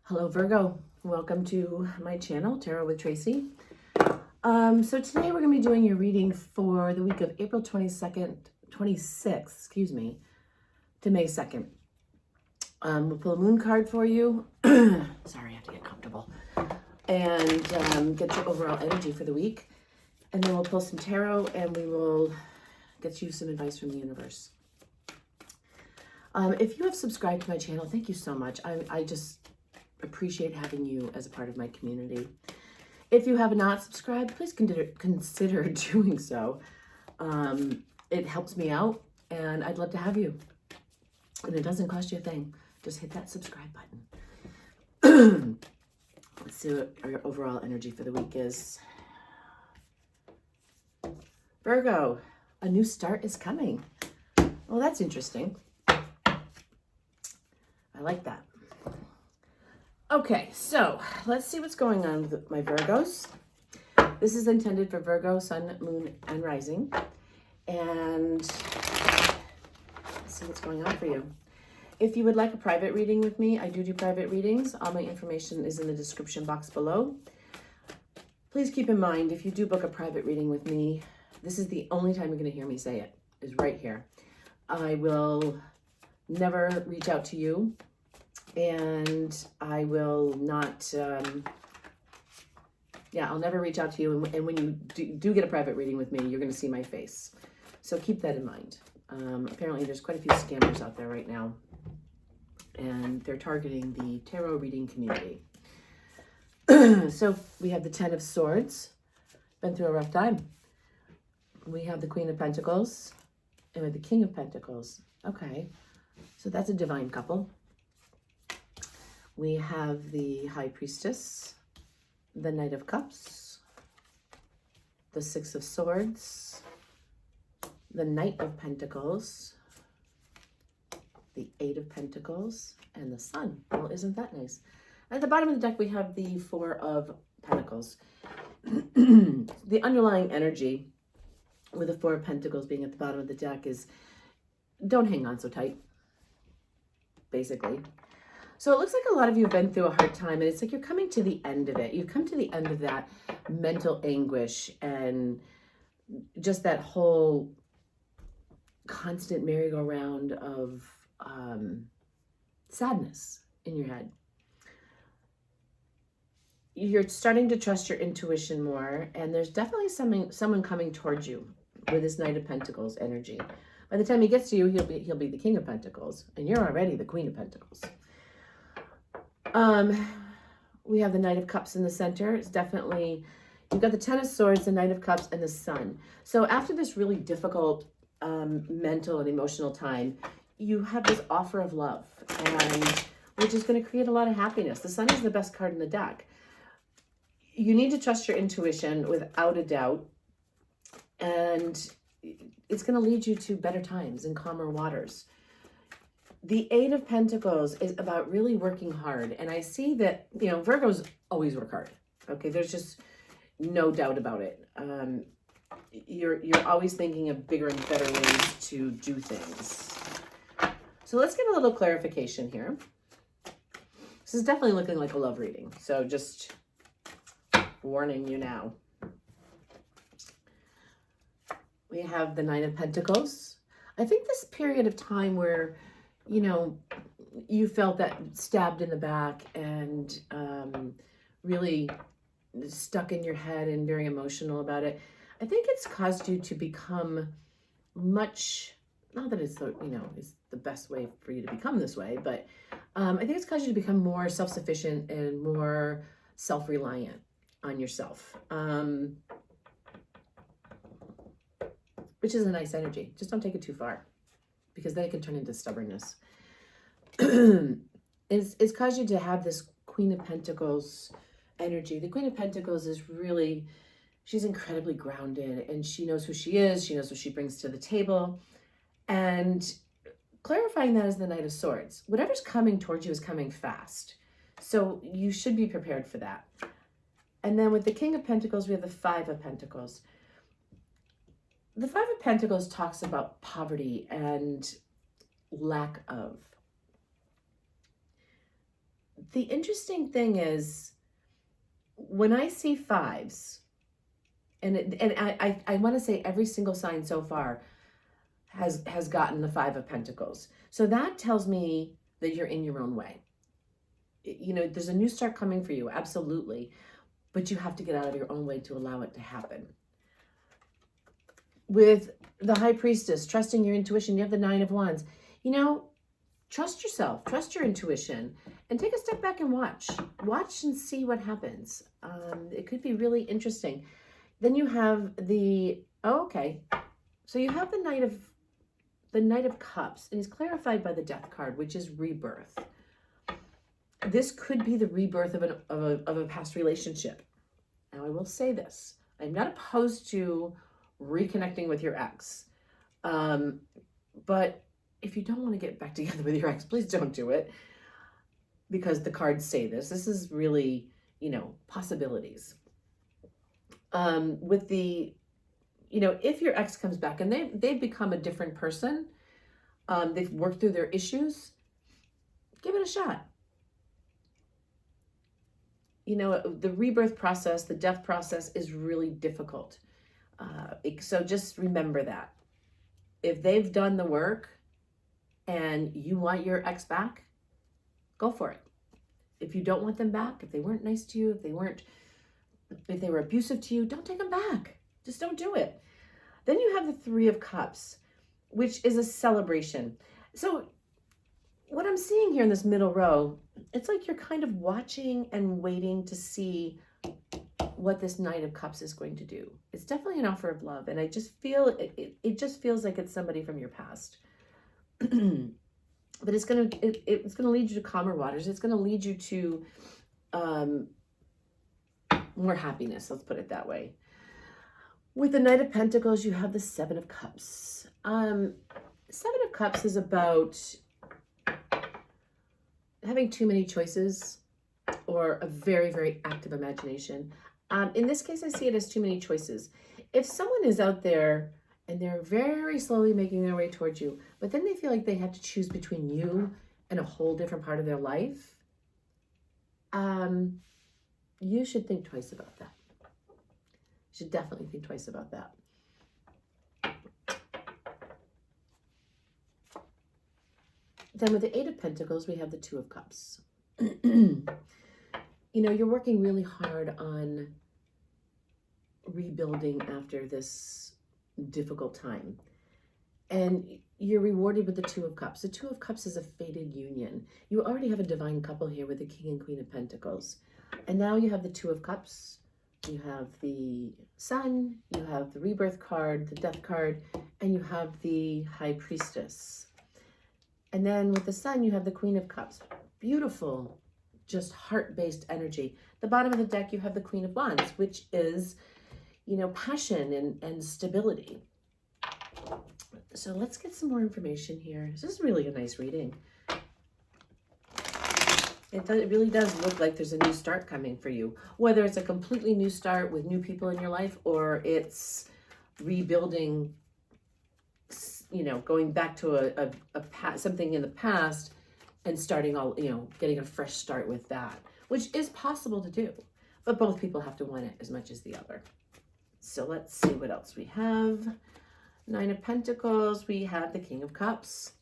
Hello Virgo, welcome to my channel, Tarot with Tracy. So today we're going to be doing your reading for the week of April 26th, to May 2nd. We'll pull a moon card for you. Sorry, I have to get comfortable. And get your overall energy for the week. And then we'll pull some tarot and we will get you some advice from the universe. If you have subscribed to my channel, thank you so much. I just appreciate having you as a part of my community. If you have not subscribed, please consider doing so. It helps me out and I'd love to have you. And it doesn't cost you a thing. Just hit that subscribe button. Let's see what our overall energy for the week is. Virgo, a new start is coming. Well, that's interesting. I like that. Okay, so let's see what's going on with my Virgos. This is intended for Virgo, Sun, Moon, and Rising. And let's see what's going on for you. If you would like a private reading with me, I do private readings. All my information is in the description box below. Please keep in mind, if you do book a private reading with me, this is the only time you're going to hear me say it, is right here. I will never reach out to you. And I will not, I'll never reach out to you. And when you do get a private reading with me, you're going to see my face. So keep that in mind. Apparently there's quite a few scammers out there right now. And they're targeting the tarot reading community. So we have the 10 of Swords. Been through a rough time. We have the Queen of Pentacles. And we have the King of Pentacles. Okay. So that's a divine couple. We have the High Priestess, the Knight of Cups, the Six of Swords, the Knight of Pentacles, the Eight of Pentacles, and the Sun. Well, isn't that nice? At the bottom of the deck, we have the Four of Pentacles. The underlying energy with the Four of Pentacles being at the bottom of the deck is don't hang on so tight, basically. So it looks like a lot of you have been through a hard time, and it's like you're coming to the end of it. You've come to the end of that mental anguish and just that whole constant merry-go-round of sadness in your head. You're starting to trust your intuition more, and there's definitely someone coming towards you with this Knight of Pentacles energy. By the time he gets to you, he'll be the King of Pentacles, and you're already the Queen of Pentacles. We have the Knight of Cups in the center. It's definitely, you've got the 10 of Swords, the Knight of Cups, and the Sun. So after this really difficult mental and emotional time, you have this offer of love, and which is going to create a lot of happiness. The Sun is the best card in the deck. You need to trust your intuition without a doubt, and it's going to lead you to better times and calmer waters. The Eight of Pentacles is about really working hard. And I see that, Virgos always work hard. Okay, there's just no doubt about it. You're always thinking of bigger and better ways to do things. So let's get a little clarification here. This is definitely looking like a love reading. So just warning you now. We have the Nine of Pentacles. I think this period of time where you felt that stabbed in the back and really stuck in your head and very emotional about it. I think it's caused you to become much, not that it's it's the best way for you to become this way, but I think it's caused you to become more self-sufficient and more self-reliant on yourself, which is a nice energy. Just don't take it too far, because then it can turn into stubbornness. It's caused you to have this Queen of Pentacles energy. The Queen of Pentacles is really, she's incredibly grounded, and she knows who she is. She knows what she brings to the table. And clarifying that is the Knight of Swords. Whatever's coming towards you is coming fast. So you should be prepared for that. And then with the King of Pentacles, we have the Five of Pentacles. The Five of Pentacles talks about poverty and lack of. the interesting thing is when I see fives, and I want to say every single sign so far has gotten the Five of Pentacles. So that tells me that you're in your own way. You know, there's a new start coming for you, absolutely. But you have to get out of your own way to allow it to happen. With the High Priestess, trusting your intuition, you have the Nine of Wands. You know, trust yourself, trust your intuition, and take a step back and watch. Watch and see what happens. It could be really interesting. Then you have the, so you have the Knight of Cups, and it's clarified by the Death card, which is rebirth. This could be the rebirth of a past relationship. Now, I will say this. I'm not opposed to reconnecting with your ex. But if you don't want to get back together with your ex, please don't do it. Because the cards say this. This is really, you know, possibilities. With the, you know, if your ex comes back and they've become a different person, they've worked through their issues, give it a shot. You know, the rebirth process, the death process is really difficult. So just remember that. If they've done the work and you want your ex back, go for it. If you don't want them back, if they weren't nice to you, if they were abusive to you, don't take them back. Just don't do it. Then you have the Three of Cups, which is a celebration. So what I'm seeing here in this middle row, it's like you're kind of watching and waiting to see what this Knight of Cups is going to do. It's definitely an offer of love, and I just feel it just feels like it's somebody from your past. But it's gonna lead you to calmer waters. It's gonna lead you to more happiness. Let's put it that way. With the Knight of Pentacles, you have the Seven of Cups. Seven of Cups is about having too many choices or a very, very active imagination. In this case, I see it as too many choices. If someone is out there and they're very slowly making their way towards you, but then they feel like they have to choose between you and a whole different part of their life, you should think twice about that. You should definitely think twice about that. Then with the Eight of Pentacles, we have the Two of Cups. You know, you're working really hard on rebuilding after this difficult time. And you're rewarded with the Two of Cups. The Two of Cups is a fated union. You already have a divine couple here with the King and Queen of Pentacles. And now you have the Two of Cups. You have the Sun, you have the Rebirth card, the Death card, and you have the High Priestess. And then with the Sun, you have the Queen of Cups. Beautiful, just heart-based energy. The bottom of the deck, you have the Queen of Wands, which is, you know, passion and stability. So let's get some more information here. This is really a nice reading. It really does look like there's a new start coming for you. Whether it's a completely new start with new people in your life, or it's rebuilding, you know, going back to something in the past and starting all, you know, getting a fresh start with that, which is possible to do. But both people have to want it as much as the other. So let's see what else we have. Nine of Pentacles, we have the King of Cups.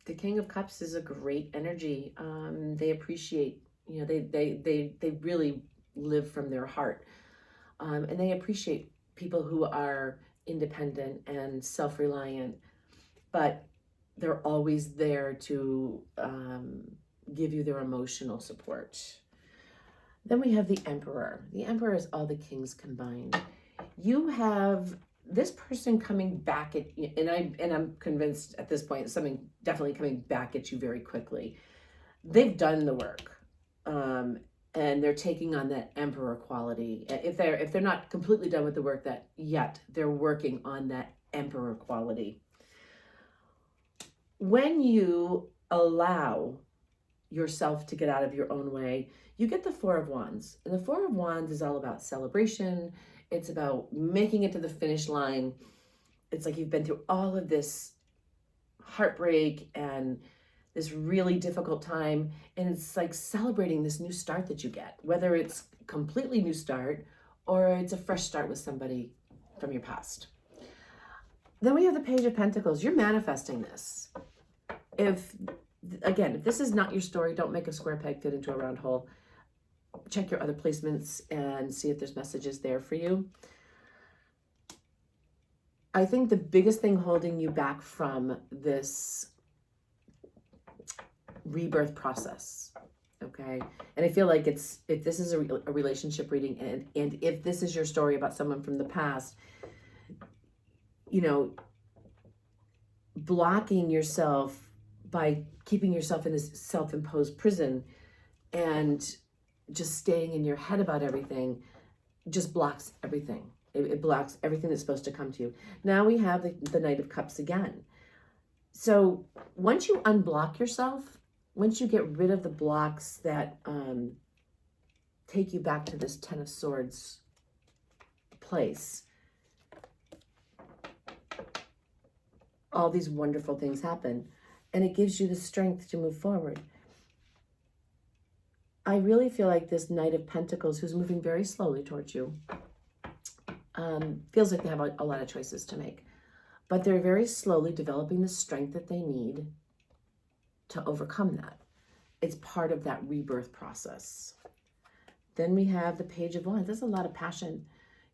The King of Cups is a great energy. They appreciate, you know, they really live from their heart. And they appreciate people who are independent and self-reliant, but they're always there to give you their emotional support. Then we have the Emperor. The Emperor is all the kings combined. You have this person coming back at you, and I'm convinced at this point something definitely coming back at you very quickly. They've done the work, and they're taking on that Emperor quality. If they're not completely done with the work that yet, they're working on that Emperor quality. When you allow yourself to get out of your own way, you get the Four of Wands. And the Four of Wands is all about celebration. It's about making it to the finish line. It's like you've been through all of this heartbreak and this really difficult time. And it's like celebrating this new start that you get, whether it's a completely new start or it's a fresh start with somebody from your past. Then we have the Page of Pentacles. You're manifesting this. If this is not your story, don't make a square peg fit into a round hole. Check your other placements and see if there's messages there for you. I think the biggest thing holding you back from this rebirth process, okay? And I feel like if this is a relationship reading, and if this is your story about someone from the past, you know, blocking yourself by keeping yourself in this self-imposed prison and just staying in your head about everything just blocks everything. It blocks everything that's supposed to come to you. Now we have the Knight of Cups again. So once you unblock yourself, once you get rid of the blocks that take you back to this Ten of Swords place, all these wonderful things happen, and it gives you the strength to move forward. I really feel like this Knight of Pentacles, who's moving very slowly towards you, feels like they have a lot of choices to make, but they're very slowly developing the strength that they need to overcome that. It's part of that rebirth process. Then we have the Page of Wands. There's a lot of passion.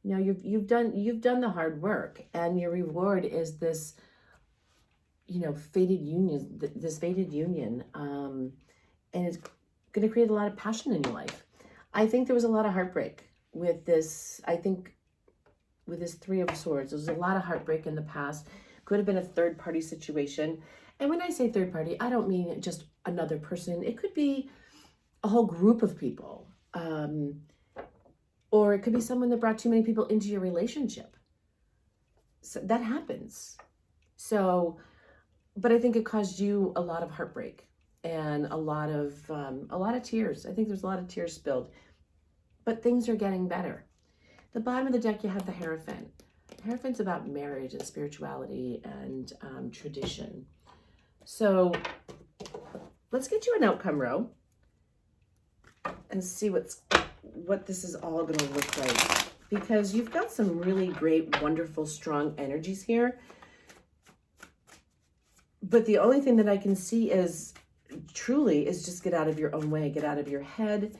You know, you've done the hard work, and your reward is this, you know, fated union, and it's going to create a lot of passion in your life. I think there was a lot of heartbreak with this. I think with this Three of Swords, there was a lot of heartbreak in the past. Could have been a third-party situation. And when I say third party, I don't mean just another person. It could be a whole group of people. Or it could be someone that brought too many people into your relationship. So that happens. So, but I think it caused you a lot of heartbreak and a lot of tears. I think there's a lot of tears spilled. But things are getting better. The bottom of the deck, you have the Hierophant. The Hierophant's about marriage and spirituality and tradition. So let's get you an outcome row and see what this is all going to look like, because you've got some really great, wonderful, strong energies here. But the only thing that I can see is just get out of your own way, get out of your head.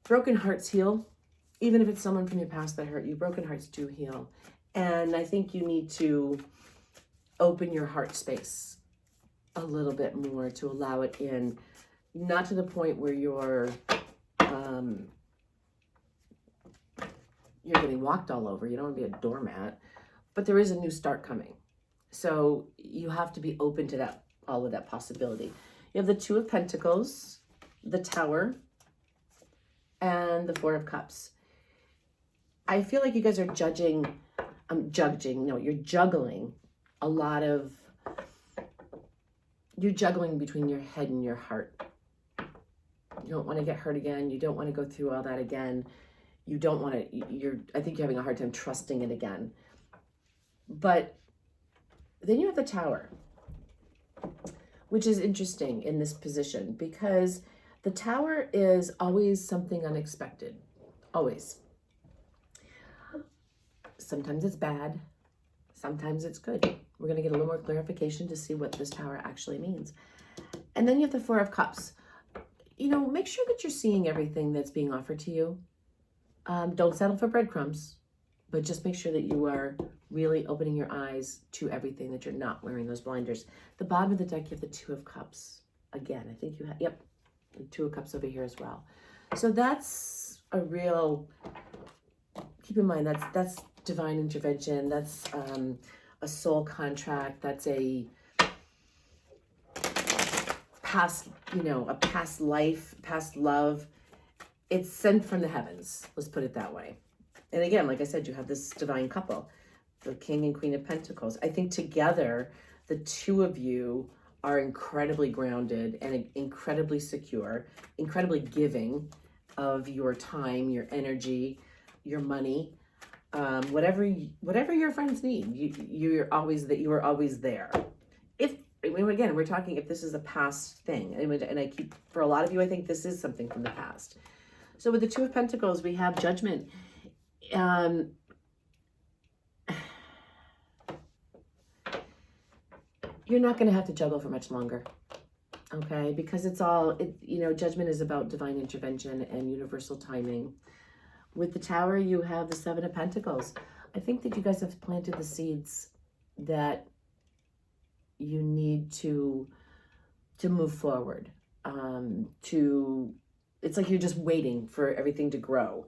Broken hearts heal. Even if it's someone from your past that hurt you, broken hearts do heal. And I think you need to open your heart space a little bit more to allow it in, not to the point where you're getting walked all over. You don't want to be a doormat, but there is a new start coming. So you have to be open to all of that possibility. You have the Two of Pentacles, the Tower, and the Four of Cups. I feel like you guys are you're juggling a lot of, you're juggling between your head and your heart. You don't want to get hurt again. You don't want to go through all that again. You don't want to, I think you're having a hard time trusting it again. But then you have the Tower, which is interesting in this position, because the Tower is always something unexpected. Always. Sometimes it's bad. Sometimes it's good. We're going to get a little more clarification to see what this Tower actually means. And then you have the Four of Cups. You know, make sure that you're seeing everything that's being offered to you. Don't settle for breadcrumbs, but just make sure that you are really opening your eyes to everything, that you're not wearing those blinders. The bottom of the deck, you have the Two of Cups. Again, I think you have, yep, the Two of Cups over here as well. So that's a real, keep in mind, that's divine intervention. That's a soul contract. That's a past, a past life, past love. It's sent from the heavens. Let's put it that way. And again, like I said, you have this divine couple, the King and Queen of Pentacles. I think together, the two of you are incredibly grounded and incredibly secure, incredibly giving of your time, your energy, your money. Whatever your friends need, you are always there. If, I mean, again, we're talking if this is a past thing, and I keep, for a lot of you, I think this is something from the past. So with the Two of Pentacles, we have Judgment. You're not going to have to juggle for much longer, okay? Because Judgment is about divine intervention and universal timing. With the Tower, you have the Seven of Pentacles. I think that you guys have planted the seeds that you need to move forward. It's like you're just waiting for everything to grow.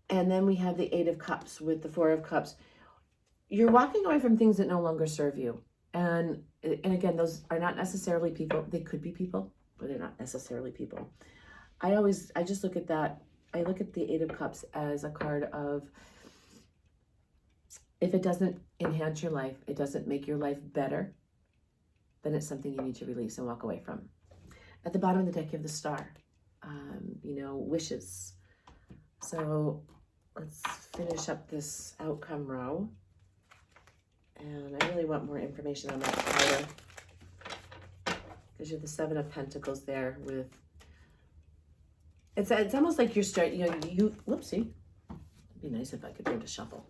And then we have the Eight of Cups with the Four of Cups. You're walking away from things that no longer serve you. And again, those are not necessarily people. They could be people, but they're not necessarily people. I just look at that. I look at the Eight of Cups as a card of, if it doesn't enhance your life, it doesn't make your life better, then it's something you need to release and walk away from. At the bottom of the deck, you have the Star, wishes. So let's finish up this outcome row. And I really want more information on that Tower, because you have the Seven of Pentacles there with, it's almost like you're starting, whoopsie. It'd be nice if I could learn to shuffle.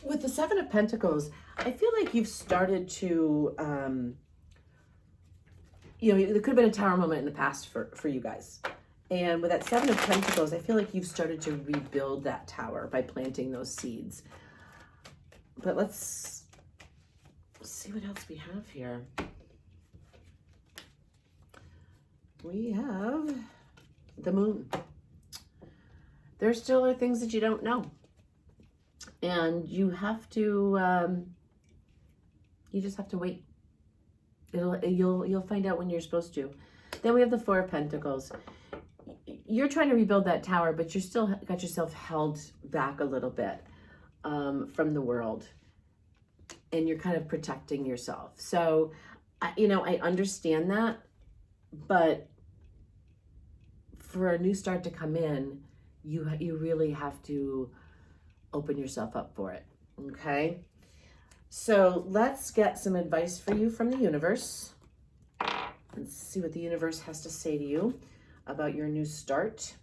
With the Seven of Pentacles, I feel like you've started to, there could have been a Tower moment in the past for you guys. And with that Seven of Pentacles, I feel like you've started to rebuild that tower by planting those seeds. But let's see what else we have here. We have the Moon. There still are things that you don't know. And you have to, you just have to wait. You'll find out when you're supposed to. Then we have the Four of Pentacles. You're trying to rebuild that tower, but you're still got yourself held back a little bit from the world. And you're kind of protecting yourself. So, I understand that, but for a new start to come in, you really have to open yourself up for it, okay? So let's get some advice for you from the universe. Let's see what the universe has to say to you about your new start.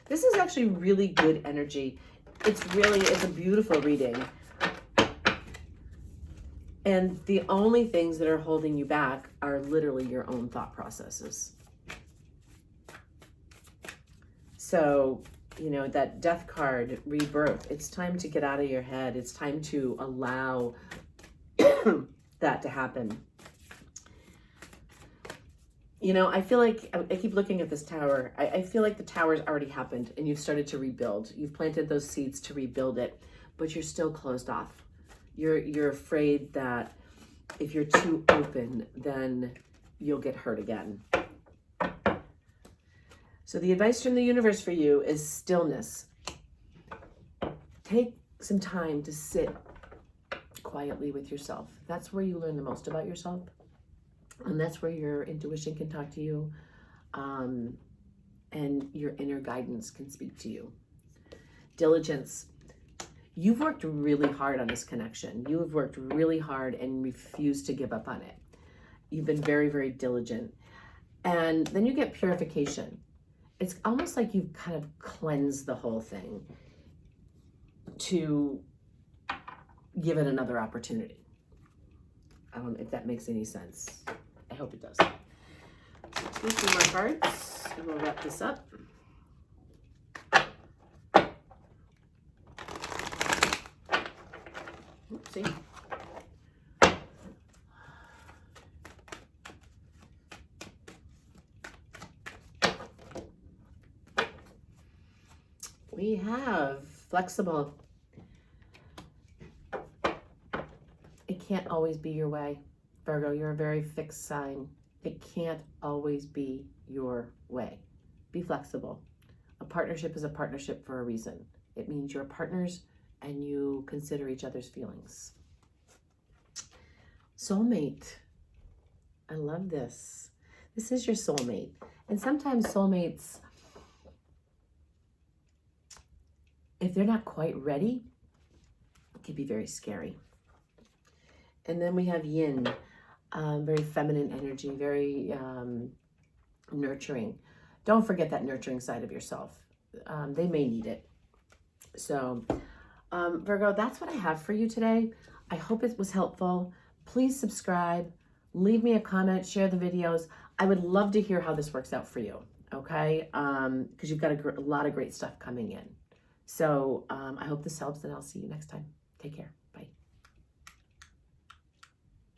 This is actually really good energy. It's a beautiful reading. And the only things that are holding you back are literally your own thought processes. So, that Death card, rebirth, it's time to get out of your head. It's time to allow that to happen. I feel like, I keep looking at this tower. I feel like the tower's already happened and you've started to rebuild. You've planted those seeds to rebuild it, but you're still closed off. You're afraid that if you're too open, then you'll get hurt again. So the advice from the universe for you is stillness. Take some time to sit quietly with yourself. That's where you learn the most about yourself. And that's where your intuition can talk to you. And your inner guidance can speak to you. Diligence. You've worked really hard on this connection. You have worked really hard and refused to give up on it. You've been very, very diligent. And then you get purification. It's almost like you've kind of cleansed the whole thing to give it another opportunity. I don't know if that makes any sense. I hope it does. So 2 more cards and we'll wrap this up. Oopsie. We have flexible. It can't always be your way. Virgo, you're a very fixed sign. It can't always be your way. Be flexible. A partnership is a partnership for a reason. It means you're partners and you consider each other's feelings. Soulmate. I love this. This is your soulmate. And sometimes soulmates, if they're not quite ready, it can be very scary. And then we have yin, very feminine energy, very nurturing. Don't forget that nurturing side of yourself. They may need it. So, Virgo, that's what I have for you today. I hope it was helpful. Please subscribe, leave me a comment, share the videos. I would love to hear how this works out for you, okay? Because you've got a lot of great stuff coming in. So I hope this helps, and I'll see you next time. Take care.